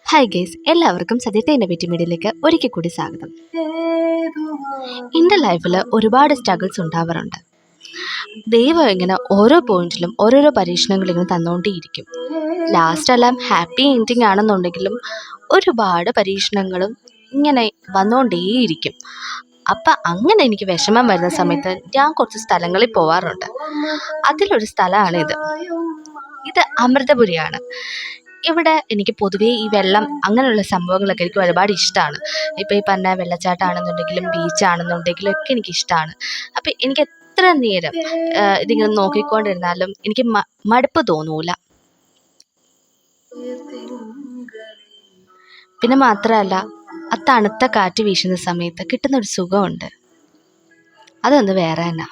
Hi guys, എല്ലാവർക്കും സത്യത്തെ innovative മീഡിയയിലേക്ക് ഒരിക്കൽ കൂടി സ്വാഗതം. എൻ്റെ ലൈഫിൽ ഒരുപാട് സ്ട്രഗിൾസ് ഉണ്ടാവാറുണ്ട്. ദൈവം ഇങ്ങനെ ഓരോ പോയിന്റിലും ഓരോരോ പരീക്ഷണങ്ങൾ ഇങ്ങനെ തന്നുകൊണ്ടേയിരിക്കും. ലാസ്റ്റ് എല്ലാം ഹാപ്പി എൻഡിങ് ആണെന്നുണ്ടെങ്കിലും ഒരുപാട് പരീക്ഷണങ്ങളും ഇങ്ങനെ വന്നുകൊണ്ടേയിരിക്കും. അപ്പം അങ്ങനെ എനിക്ക് വിഷമം വരുന്ന സമയത്ത് ഞാൻ കുറച്ച് സ്ഥലങ്ങളിൽ പോവാറുണ്ട്. അതിലൊരു സ്ഥലമാണ് ഇത് അമൃതപുരിയാണ്. ഇവിടെ എനിക്ക് പൊതുവേ ഈ വെള്ളം അങ്ങനെയുള്ള സംഭവങ്ങളൊക്കെ എനിക്ക് ഒരുപാട് ഇഷ്ടമാണ്. ഇപ്പോൾ ഈ പറഞ്ഞ വെള്ളച്ചാട്ടമാണെന്നുണ്ടെങ്കിലും ബീച്ചാണെന്നുണ്ടെങ്കിലും ഒക്കെ എനിക്കിഷ്ടമാണ്. അപ്പം എനിക്ക് എത്ര നേരം ഇതിങ്ങനെ നോക്കിക്കൊണ്ടിരുന്നാലും എനിക്ക് മടുപ്പ് തോന്നൂല. പിന്നെ മാത്രമല്ല, ആ തണുത്ത കാറ്റ് വീശുന്ന സമയത്ത് കിട്ടുന്നൊരു സുഖമുണ്ട്, അതൊന്ന് വേറെ തന്നെ.